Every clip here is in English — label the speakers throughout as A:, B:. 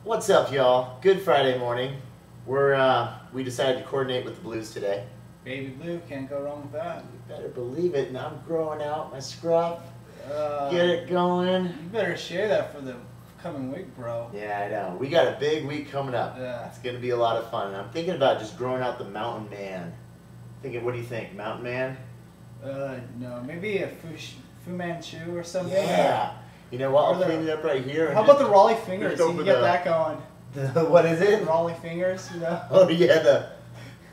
A: What's up, y'all? Good Friday morning. We decided to coordinate with the Blues today.
B: Baby blue, can't go wrong with that.
A: You better believe it. Now I'm growing out my scruff.
B: Uh,
A: Get it going.
B: You better share that for the coming week, bro.
A: Yeah, I know. We got a big week coming up.
B: Yeah.
A: It's gonna be a lot of fun. And I'm thinking about just growing out the Mountain Man. Thinking, what do you think, Mountain Man?
B: No, maybe a Fu Manchu or something.
A: Yeah. You know what? I'll
B: Or
A: clean it up right here.
B: How about the Raleigh fingers?
A: just
B: You can
A: over
B: get
A: the-
B: that going.
A: What is it?
B: Raleigh fingers, you know?
A: Oh yeah,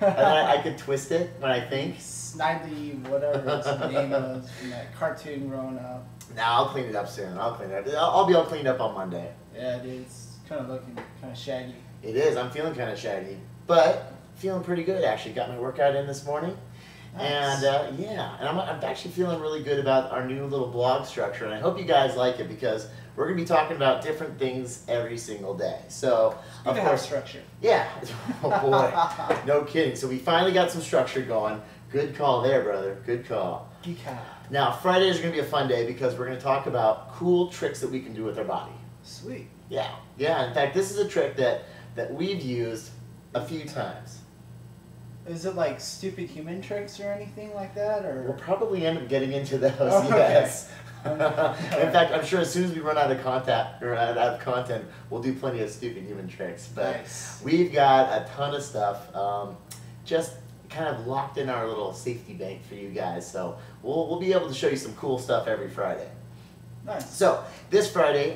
A: and I could twist it when I think.
B: Snidely, whatever its name was from that cartoon growing up.
A: Nah, I'll clean it up soon. I'll clean it up. I'll be all cleaned up on Monday.
B: Yeah, dude, it's kind of looking kind of shaggy.
A: It is. I'm feeling kind of shaggy, but feeling pretty good actually. Got my workout in this morning,
B: Nice.
A: and yeah, and I'm actually feeling really good about our new little blog structure, and I hope you guys like it because we're gonna be talking about different things every single day. So
B: Good
A: of
B: to have
A: course,
B: structure.
A: yeah. Oh boy, no kidding. So we finally got some structure going. Good call there, brother. Good call.
B: Geek-a.
A: Now Friday is gonna be a fun day because we're gonna talk about cool tricks that we can do with our body.
B: Sweet.
A: Yeah, yeah. In fact, this is a trick that we've used a few times.
B: Is it like stupid human tricks or anything like that,
A: We'll
B: or?
A: probably end up getting into those.
B: Oh, okay.
A: Yes. In fact, I'm sure as soon as we run out of content, we'll do plenty of stupid human tricks. But
B: Nice.
A: we've got a ton of stuff just kind of locked in our little safety bank for you guys. So we'll be able to show you some cool stuff every Friday.
B: Nice.
A: So this Friday,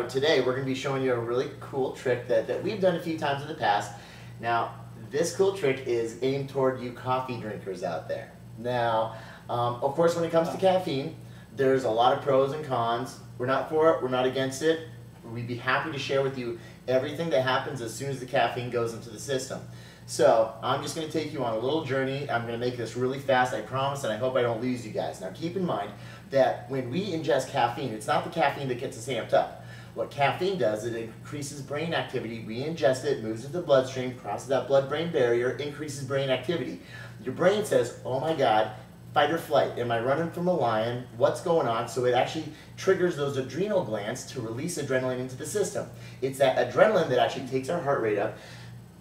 A: today, we're going to be showing you a really cool trick that we've done a few times in the past. Now, this cool trick is aimed toward you coffee drinkers out there. Now, of course, when it comes to caffeine, there's a lot of pros and cons. We're not for it, we're not against it. We'd be happy to share with you everything that happens as soon as the caffeine goes into the system. So, I'm just going to take you on a little journey. I'm going to make this really fast, I promise, and I hope I don't lose you guys. Now, keep in mind that when we ingest caffeine, it's not the caffeine that gets us amped up. What caffeine does is it increases brain activity. We ingest it, moves into the bloodstream, crosses that blood-brain barrier, increases brain activity. Your brain says, oh my God, fight or flight. Am I running from a lion? What's going on? So it actually triggers those adrenal glands to release adrenaline into the system. It's that adrenaline that actually takes our heart rate up.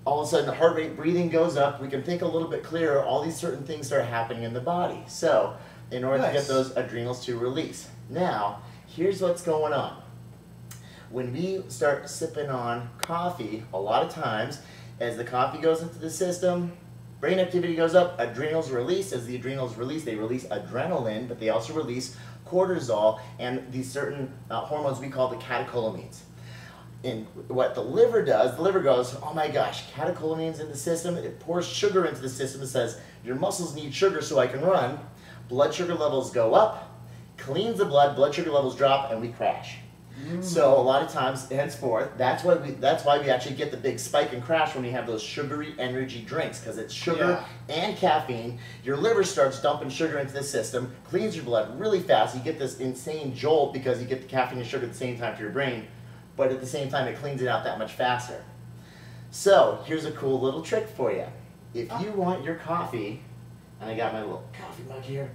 A: All of a sudden, the heart rate, breathing goes up. We can think a little bit clearer. All these certain things start happening in the body. So, in order to get those adrenals to release. Now, here's what's going on. When we start sipping on coffee, a lot of times, as the coffee goes into the system, brain activity goes up, adrenals release. As the adrenals release, they release adrenaline, but they also release cortisol and these certain hormones we call the catecholamines. And what the liver does, the liver goes, oh my gosh, catecholamines in the system, it pours sugar into the system and says, your muscles need sugar so I can run. Blood sugar levels go up, cleans the blood sugar levels drop, and we crash. So a lot of times, henceforth, that's why we actually get the big spike and crash when we have those sugary energy drinks, because it's sugar and caffeine. Your liver starts dumping sugar into the system, cleans your blood really fast. You get this insane jolt because you get the caffeine and sugar at the same time to your brain, but at the same time it cleans it out that much faster. So here's a cool little trick for you. If you want your coffee, and I got my little coffee mug here,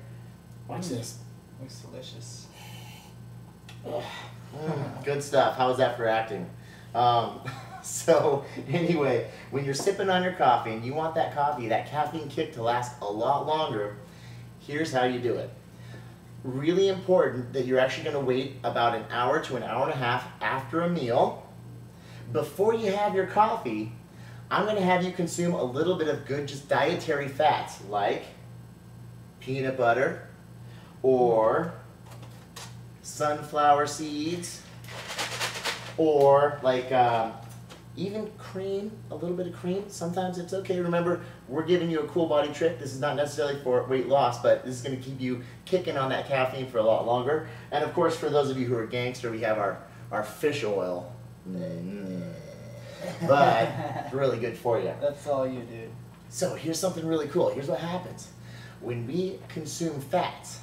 A: watch this.
B: Looks delicious.
A: Good stuff. How was that for acting? So anyway, when you're sipping on your coffee and you want that coffee, that caffeine kick to last a lot longer, here's how you do it. Really important that you're actually going to wait about an hour to an hour and a half after a meal. Before you have your coffee, I'm going to have you consume a little bit of good just dietary fats like peanut butter or sunflower seeds, or like even cream, a little bit of cream. Sometimes it's okay. Remember, we're giving you a cool body trick. This is not necessarily for weight loss, but this is going to keep you kicking on that caffeine for a lot longer. And of course, for those of you who are gangster, we have our fish oil. But it's really good for you.
B: That's all you do.
A: So here's something really cool. Here's what happens. When we consume fats,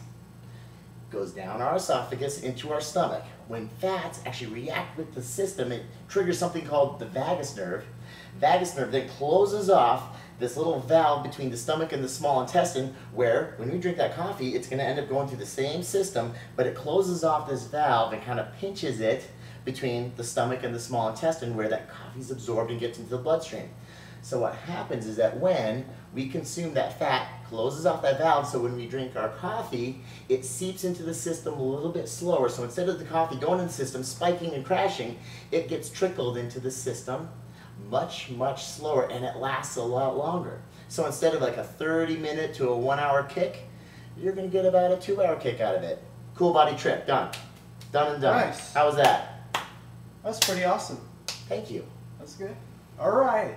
A: goes down our esophagus into our stomach. When fats actually react with the system, it triggers something called the vagus nerve. Vagus nerve then closes off this little valve between the stomach and the small intestine where, when we drink that coffee, it's going to end up going through the same system, but it closes off this valve and kind of pinches it, between the stomach and the small intestine where that coffee is absorbed and gets into the bloodstream. So what happens is that when we consume that fat, closes off that valve, so when we drink our coffee, it seeps into the system a little bit slower. So instead of the coffee going in the system, spiking and crashing, it gets trickled into the system much, much slower, and it lasts a lot longer. So instead of like a 30-minute to a 1-hour kick, you're going to get about a 2-hour kick out of it. Cool body trick, done. Done and done.
B: Nice.
A: How was that?
B: That's pretty awesome.
A: Thank you.
B: That's good. All right.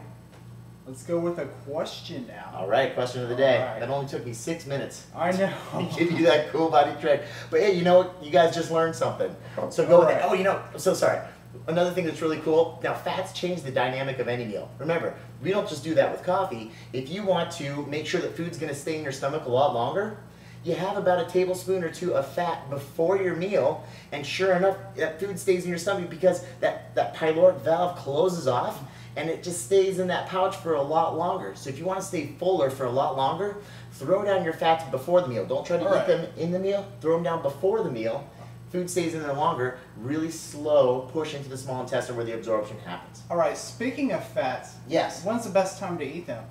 B: Let's go with a question now.
A: All right, question of the day.
B: All right.
A: That only took me 6 minutes.
B: I know.
A: To give you that cool body trick. But hey, you know what? You guys just learned something. So go with it. Oh, you know, I'm so sorry. Another thing that's really cool, now fats change the dynamic of any meal. Remember, we don't just do that with coffee. If you want to make sure that food's going to stay in your stomach a lot longer, you have about a tablespoon or two of fat before your meal, and sure enough, that food stays in your stomach because that pyloric valve closes off, and it just stays in that pouch for a lot longer. So if you want to stay fuller for a lot longer, throw down your fats before the meal. Don't try to eat them in the meal. Throw them down before the meal. Food stays in there longer. Really slow push into the small intestine where the absorption happens.
B: All right, speaking of fats,
A: yes.
B: When's the best time to eat them?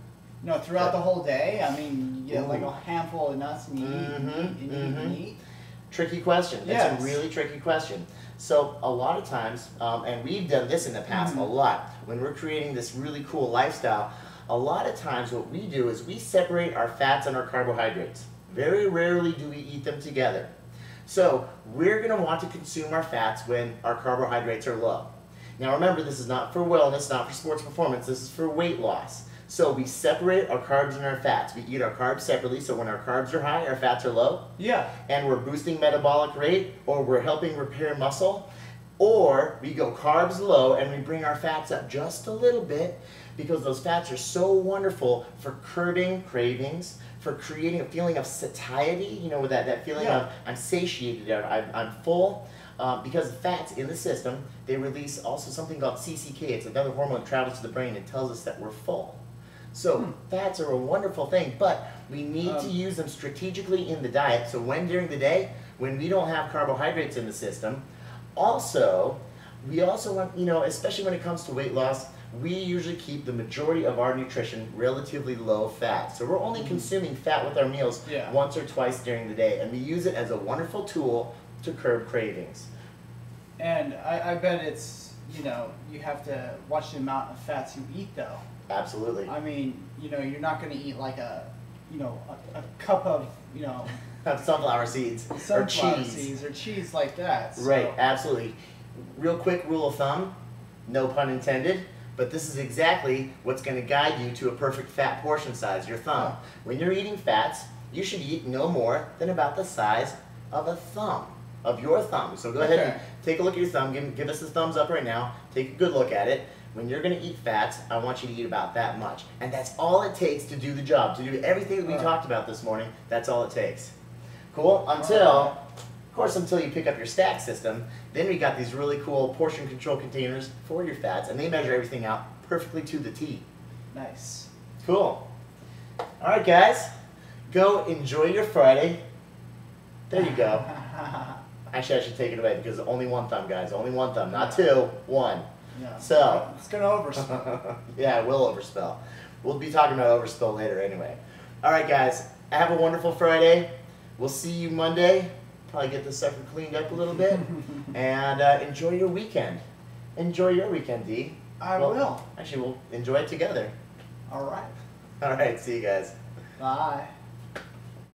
B: You know, throughout the whole day? I mean, you get like a handful of nuts and you eat and eat.
A: Tricky question. That's a really tricky question. So a lot of times, and we've done this in the past a lot, when we're creating this really cool lifestyle, a lot of times what we do is we separate our fats and our carbohydrates. Very rarely do we eat them together. So we're going to want to consume our fats when our carbohydrates are low. Now remember, this is not for wellness, not for sports performance, this is for weight loss. So we separate our carbs and our fats. We eat our carbs separately, so when our carbs are high, our fats are low.
B: Yeah.
A: And we're boosting metabolic rate, or we're helping repair muscle. Or we go carbs low and we bring our fats up just a little bit because those fats are so wonderful for curbing cravings, for creating a feeling of satiety, you know, that feeling of I'm satiated, I'm full. Because the fats in the system, they release also something called CCK. It's another hormone that travels to the brain and tells us that we're full. So fats are a wonderful thing, but we need to use them strategically in the diet. So during the day, when we don't have carbohydrates in the system, we also want, you know, especially when it comes to weight loss, we usually keep the majority of our nutrition relatively low fat. So we're only consuming fat with our meals once or twice during the day, and we use it as a wonderful tool to curb cravings.
B: And I bet it's, you know, you have to watch the amount of fats you eat though.
A: Absolutely.
B: I mean, you know, you're not going to eat like a cup of, you know,
A: sunflower seeds or
B: cheese like that. So.
A: Right, absolutely. Real quick rule of thumb, no pun intended, but this is exactly what's going to guide you to a perfect fat portion size, your thumb. When you're eating fats, you should eat no more than about the size of a thumb, of your thumb. So go ahead and take a look at your thumb, give us a thumbs up right now, take a good look at it. When you're going to eat fats, I want you to eat about that much. And that's all it takes to do the job, to do everything that we talked about this morning. That's all it takes. Cool? Until you pick up your stack system, then we got these really cool portion control containers for your fats, and they measure everything out perfectly to the T.
B: Nice.
A: Cool. All right, guys. Go enjoy your Friday. There you go. Actually, I should take it away because only one thumb, guys. Only one thumb, not two. One.
B: Yeah.
A: So
B: it's gonna overspill.
A: Yeah, it will overspill. We'll be talking about overspill later anyway. All right, guys. Have a wonderful Friday. We'll see you Monday. Probably get this sucker cleaned up a little bit. And enjoy your weekend. Enjoy your weekend, D.
B: I will.
A: Actually, we'll enjoy it together.
B: All right.
A: All right. See you guys.
B: Bye.